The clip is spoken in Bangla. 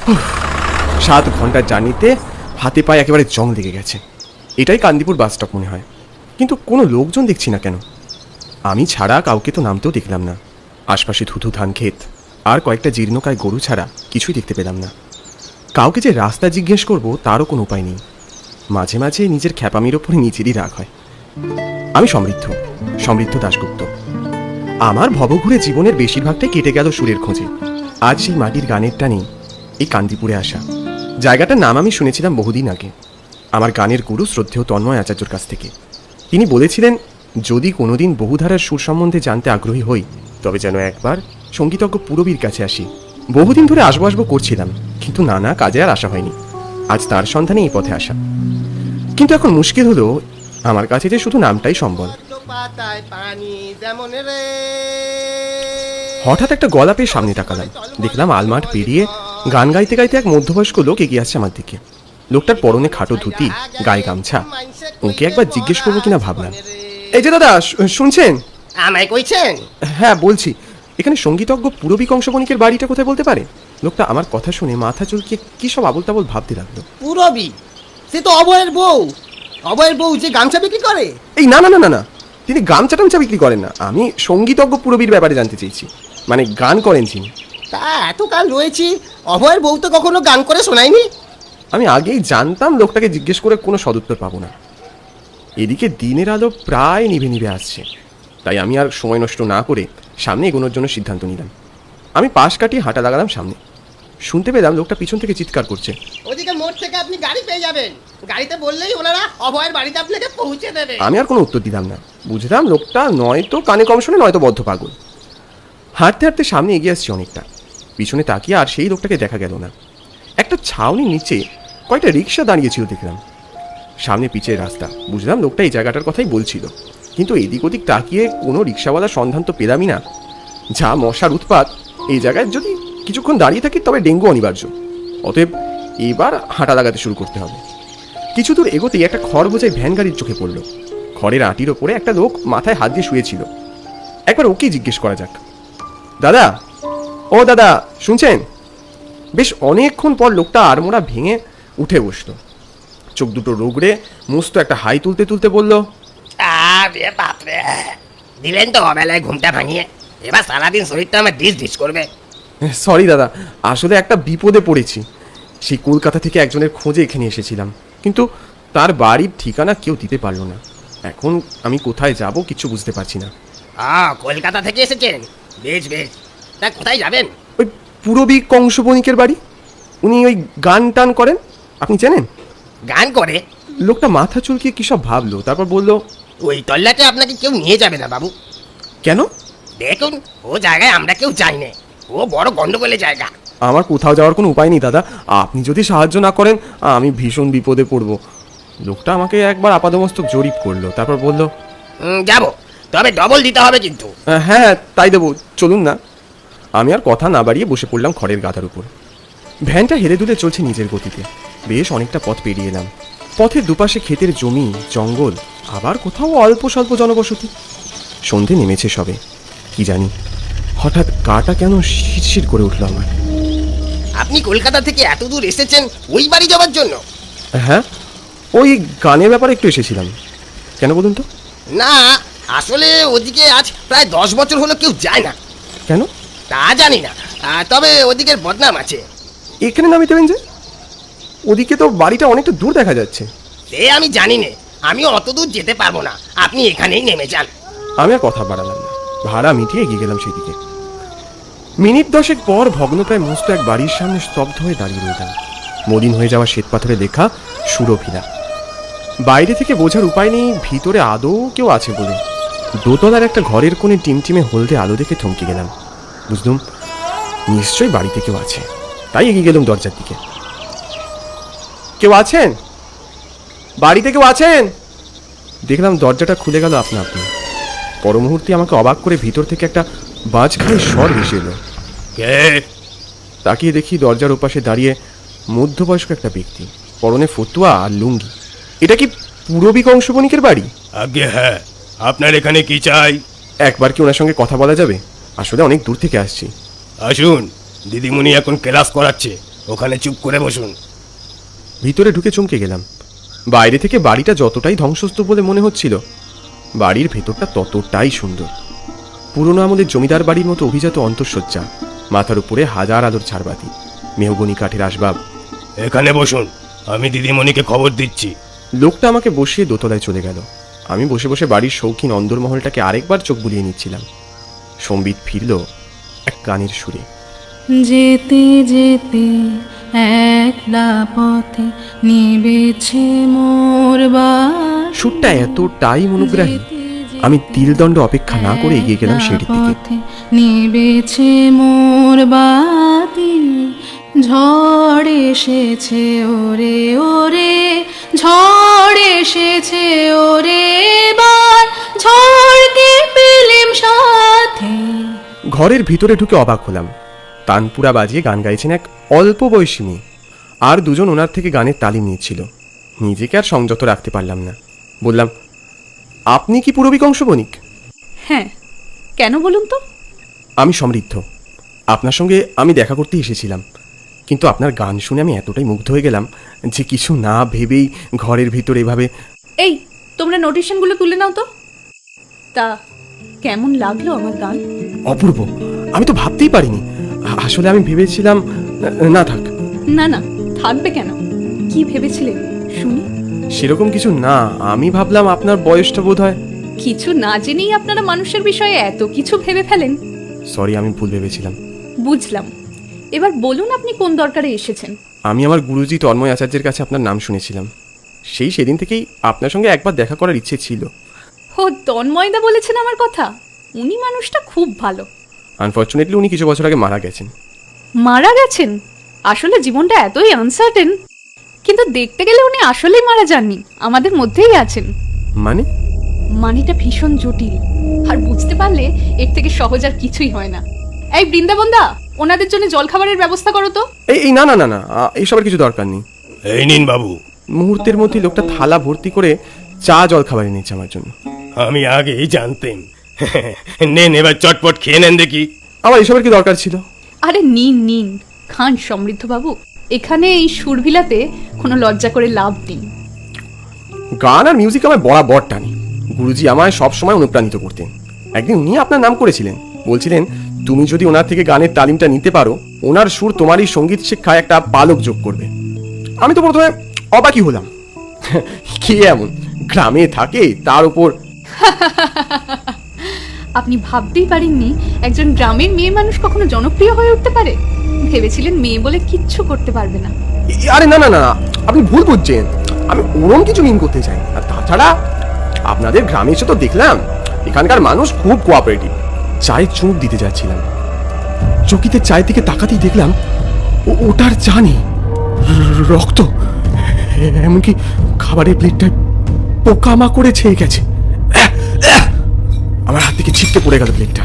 7 ঘন্টার জার্নিতে হাতে পায়ে একেবারে জং লেগে গেছে। এটাই কান্দিপুর বাস স্টপ মনে হয়, কিন্তু কোনো লোকজন দেখছি না কেন। আমি ছাড়া কাউকে তো নামতেও দেখলাম না। আশপাশে ধুধু ধান ক্ষেত আর কয়েকটা জীর্ণকায় গরু ছাড়া কিছুই দেখতে পেলাম না। কাউকে যে রাস্তা জিজ্ঞেস করব তারও কোনো উপায় নেই। মাঝে মাঝে নিজের খ্যাপামির ওপরে নিজেরই রাগ হয়। আমি সমৃদ্ধ দাশগুপ্ত। আমার ভবঘুরে জীবনের বেশিরভাগটাই কেটে গেল সুরের খোঁজে। আজ সেই মাটির গানের টানে এই কান্দিপুরে আসা। জায়গাটার নাম আমি শুনেছিলাম বহুদিন আগে, আমার গানের গুরু শ্রদ্ধেয় তন্ময় আচার্যর কাছ থেকে। তিনি বলেছিলেন, যদি কোনোদিন বহুধারার সুর সম্বন্ধে জানতে আগ্রহী হই তবে যেন একবার সঙ্গীতজ্ঞ পুরবীর কাছে আসি। বহুদিন ধরে আসবো করছিলাম, কিন্তু নানা কাজে আর আসা হয়নি। আজ তার সন্ধানে এই পথে আসা। কিন্তু এখন মুশকিল হলো, আমার কাছে যে শুধু নামটাই সম্বল। হঠাৎ একটা গলা পেয়ে সামনে তাকালাম। দেখলাম আলমাট পেরিয়ে গান গাইতে গাইতে এক মধ্যবয়স্ক লোক এগিয়ে আসছে আমার দিকে। লোকটার পরনে খাটো ধুতি, গায়ে গামছা। ওকে একবার জিজ্ঞেস করবো কিনা ভাবলাম। এই যে দাদা, শুনছেন? আমায় কইছেন? হ্যাঁ বলছি, এখানে সঙ্গীতজ্ঞ পুরবী কংসবণিকের বাড়িটা কোথায় বলতে পারে? লোকটা আমার কথা শুনে মাথা চুলকিয়ে কি সব আবল তাবল ভাবতে লাগলো। পুরবী? সে তো অভয়ের বউ যে গামছা বিক্রি করে। এই না না না না, তিনি গামছা টামছা বিক্রি করেন না। আমি সঙ্গীতজ্ঞ পুরবীর ব্যাপারে জানতে চেয়েছি, মানে গান করেন যিনি। তা এত কাল রয়েছি, অভয়ের বউ তো কখনো গান করে শোনায়নি। আমি আগেই জানতাম লোকটাকে জিজ্ঞেস করে কোনো সদুত্তর পাবো না। এদিকে দিনের আলো প্রায় নিভে নিভে আসছে, তাই আমি আর সময় নষ্ট না করে সামনে এগোনোর জন্য সিদ্ধান্ত নিলাম। আমি পাশ কাটিয়ে হাঁটা লাগালাম সামনে। শুনতে পেলাম লোকটা পিছন থেকে চিৎকার করছে, ওদিকে মোড় থেকে আপনি গাড়ি পেয়ে যাবেন, গাড়িতে বললেই ওনারা অভয়ের বাড়িতে আপনাকে পৌঁছে দেবে। আমি আর কোনো উত্তর দিলাম না। বুঝলাম লোকটা নয়তো কানে কম শোনে, নয়তো বদ্ধ পাগল। হাঁটতে হাঁটতে সামনে এগিয়ে আসছি অনেকটা। পিছনে তাকিয়ে আর সেই লোকটাকে দেখা গেল না। একটা ছাউনির নিচে কয়েকটা রিক্সা দাঁড়িয়েছিল দেখলাম। সামনে পিচের রাস্তা। বুঝলাম লোকটা এই জায়গাটার কথাই বলছিল, কিন্তু এদিক ওদিক তাকিয়ে কোনো রিক্সাওয়ালার সন্ধান তো পেলামই না। যা মশার উৎপাত, এই জায়গায় যদি কিছুক্ষণ দাঁড়িয়ে থাকি তবে ডেঙ্গু অনিবার্য। অতএব এবার হাঁটা লাগাতে শুরু করতে হবে। কিছু দূর এগোতেই একটা খড় বোঝাই ভ্যান গাড়ির চোখে পড়ল। খড়ের আঁটির ওপরে একটা লোক মাথায় হাত দিয়ে শুয়েছিল। একবার ওকেই জিজ্ঞেস করা যাক। দাদা, ও দাদা, শুনছেন? বেশ অনেকক্ষণ পর লোকটা আড়মোড়া ভেঙে উঠে বসলো। চোখ দুটো রোগড়ে মস্ত একটা হাই তুলতে তুলতে বলল, আরে বাপরে, দিলেন তো অবেলায় ঘুমটা ভাঙিয়ে। এবার সারাদিন শরীরটা আমার ডিস ডিস করবে। সরি দাদা, আসলে একটা বিপদে পড়েছি। সেই কলকাতা থেকে একজনের খোঁজে এখানে এসেছিলাম, কিন্তু তার বাড়ির ঠিকানা কেউ দিতে পারলো না। এখন আমি কোথায় যাব কিছু বুঝতে পারছি না। কলকাতা থেকে এসেছেন? বেশ বেশ, তা কোথায় যাবেন? ওই পুরবী কংসবণিকের বাড়ি। উনি ওই গান টান করেন, আপনি জানেন? গান করে? লোকটা মাথা চুলকিয়ে কী সব ভাবলো, তারপর বলল, ওই তল্লাটে আপনাকে কেউ নিয়ে যাবে না বাবু। কেন? দেখুন, ও জায়গায় আমরা কেউ যাই না, ও বড় গন্ডগোলের জায়গা। আমার কোথাও যাওয়ার কোনো উপায় নেই দাদা। আপনি যদি সাহায্য না করেন আমি ভীষণ বিপদে পড়ব। লোকটা আমাকে একবার আপাদমস্তক জরিপ করলো, তারপর বলল, যাবো, তবে ডবল দিতে হবে কিন্তু। হ্যাঁ তাই দেবো, চলুন না। আমি আর কথা না বাড়িয়ে বসে পড়লাম খড়ের গাদার উপর। ভ্যানটা হেলে দুলে চলছে নিজের গতিতে। বেশ অনেকটা পথ পেরিয়ে এলাম। পথের দুপাশে ক্ষেতের জমি, জঙ্গল, আবার কোথাও অল্প স্বল্প জনবসতি। সন্ধে নেমেছে সবে। কি জানি হঠাৎ গাটা কেন শিরশির করে উঠল আমার। আপনি কলকাতা থেকে এত দূর এসেছেন ওই বাড়ি যাওয়ার জন্য? হ্যাঁ, ওই গানের ব্যাপারে একটু এসেছিলাম। কেন বলুন তো? না, আসলে ওদিকে আজ প্রায় 10 বছর হলো কেউ যায় না। কেন? তা জানি না, তবে ওদিকের বদনাম আছে। এখানে নামিতে দেবেন যে? ওদিকে তো বাড়িটা অনেকটা দূর দেখা যাচ্ছে। সে আমি জানি না, আমিও অত দূর যেতে পারবো না, আপনি এখানেই নেমে যান। আমি আর কথা বাড়ালাম না, ভাড়া মিটিয়ে এগিয়ে গেলাম সেদিকে। মিনিট 10 পর ভগ্নপ্রায় মস্ত এক বাড়ির সামনে স্তব্ধ হয়ে দাঁড়িয়ে রইলাম। মলিন হয়ে যাওয়া শ্বেতপাথরে লেখা সুরভিলা। বাইরে থেকে বোঝার উপায় নেই ভিতরে আদৌ কেউ আছে বলে। দোতলার একটা ঘরের কোণে টিমটিমে হলদে আলো দেখে থমকে গেলাম। বুঝলুম নিশ্চয়ই বাড়িতে কেউ আছে, তাই এগিয়ে গেলাম দরজার দিকে। কেউ আছেন? বাড়িতে কেউ আছেন? দেখলাম দরজাটা খুলে গেল আপনা আপনি। পর মুহূর্তে আমাকে অবাক করে ভিতর থেকে একটা বাজখাই স্বর ভেসে এলো। তাকিয়ে দেখি দরজার ওপাশে দাঁড়িয়ে মধ্যবয়স্ক একটা ব্যক্তি, পরনে ফতুয়া আর লুঙ্গি। এটা কি পুরবী কংসবণিকের বাড়ি? আজ্ঞে হ্যাঁ, আপনার এখানে কি চাই? একবার কি ওনার সঙ্গে কথা বলা যাবে? আসলে অনেক দূর থেকে আসছি। আসুন, দিদিমণি এখন ক্লাস করাচ্ছে, ওখানে চুপ করে বসুন। ভিতরে ঢুকে চমকে গেলাম। বাইরে থেকে বাড়িটা যতটাই ধ্বংসস্তূপ বলে মনে হচ্ছিল, বাড়ির ভেতরটা ততটাই সুন্দর। পুরনো আমলের জমিদার বাড়ির মতো অভিজাত অন্তঃসজ্জা, মাথার উপরে হাজার আলোর ঝাড়বাতি, মেহগনি কাঠের আসবাব। এখানে বসুন, আমি দিদিমণিকে খবর দিচ্ছি। লোকটা আমাকে বসিয়ে দোতলায় চলে গেল। আমি বসে বসে বাড়ির শৌখিন অন্দরমহলটাকে আরেকবার চোখ বুলিয়ে নিচ্ছিলাম। সম্বিত ফিরল এক গানের সুরে। যেতে যেতে একলা পথে নিবেছে মোর বাতি। সুরটা এতটাই মনোগ্রাহী, আমি তিলদণ্ড অপেক্ষা না করে এগিয়ে গেলাম সিঁড়ির দিকে। পথে নিবেছে মোর বাতি, ঝড় এসেছে ওরে ওরে, ঝড় এসেছে ওরে, এবার ঝড়কে পেলেম সাথে। ঘরের ভিতরে ঢুকে অবাক হলাম। তানপুরা বাজিয়ে গান গাইছেন এক অল্প বয়সী মেয়ে, আর দুজন ওনার থেকে গানের তালিম নিচ্ছিল। নিজেকে আর সংযত রাখতে পারলাম না, বললাম, আপনি কি পূরবী কংস বণিক? হ্যাঁ, কেন বলুন তো? আমি সমৃদ্ধ। আপনার সঙ্গে আমি দেখা করতে এসেছিলাম, কিন্তু আপনার গান শুনে আমি এতটাই মুগ্ধ হয়ে গেলাম যে কিছু না ভেবেই ঘরের ভিতরে এভাবে। এই, তোমরা নোটিশনগুলো তুলে নাও তো। তা কেমন লাগলো আমার গান? অপূর্ব, আমি তো ভাবতেই পারিনি। আসলে আমি ভেবেছিলাম, না থাক। না না, থাকবে কেন? কি ভেবেছিলেন শুনি? সেরকম কিছু না, আমি ভাবলাম আপনার বয়সটা বোধ হয়। কিছু না জেনেই আপনারা মানুষের বিষয়ে এত কিছু ভেবে ফেলেন। সরি, আমি ভুল ভেবেছিলাম। বুঝলাম। এবার বলুন আপনি কোন দরকারে এসেছেন? আমি আমার গুরুজি তন্ময় আচার্যের কাছে আপনার নাম শুনেছিলাম। সেদিন থেকেই আপনার সঙ্গে একবার দেখা করার ইচ্ছে ছিল। ও, তন্ময়দা বলেছেন আমার কথা? উনি মানুষটা খুব ভালো। আনফর্চুনেটলি উনি কিছু বছর আগে মারা গেছেন। মারা গেছেন? আসলে জীবনটা এতই আনসার্টেন। কিন্তু দেখতে গেলে উনি আসলেই মারা যাননি, আমাদের মধ্যেই আছেন। মানে? মানেটা ভীষণ জটিল, আর বুঝতে পারলে এর থেকে সহজ আর কিছুই হয় না। এই বৃন্দাবনদা, ওনাদের জন্য জলখাবারের ব্যবস্থা করো তো। এই না না না না, এইসবের কিছু দরকার নেই। এই নিন বাবু। মুহূর্তের মধ্যে লোকটা থালা ভর্তি করে চা জল খাবার এনেছে আমার জন্য। আমি আগেই জানতেন। নেন, এবার চটপট খেয়ে নেন দেখি। আমার এইসবের কি দরকার ছিল? আরে নিন নিন, খান সমৃদ্ধ বাবু। এখানে এই সুরভিলাতে কোনো লজ্জা করে লাভ নেই। গান আর মিউজিক আমায় বরাবর টানে। গুরুজি আমায় সবসময় অনুপ্রাণিত করতেন। একদিন উনি আপনার নাম করেছিলেন, বলছিলেন তুমি যদি ওনার থেকে গানের তালিমটা নিতে পারো, ওনার সুর তোমারই সঙ্গীত শিক্ষায় একটা পালক যোগ করবে। আমি তো প্রথমে অবাকই হলাম। কে এমন গ্রামে থাকে, তার উপর। আপনি ভাবতেই পারেননি একজন গ্রামের মেয়ে মানুষ কখনো জনপ্রিয় হয়ে উঠতে পারে। ভেবেছিলেন মেয়ে বলে কিচ্ছু করতে পারবে না। আরে না না না, আপনি ভুল বুঝছেন। আমি ওরম কিছু মিন করতে চাই। আর তাছাড়া আপনাদের গ্রামে এসে তো দেখলাম এখানকার মানুষ খুব কোঅপারেটিভ। চায়ে চুমুক দিতে যাচ্ছিলাম, চকিতে চায়ের দিকে তাকাতেই দেখলাম ওটার চা নেই, রক্ত। এমনকি খাবারের প্লেটটায় পোকামাকড়ে ছেয়ে গেছে। আমার হাত থেকে ছিটকে পড়ে গেল প্লেটটা।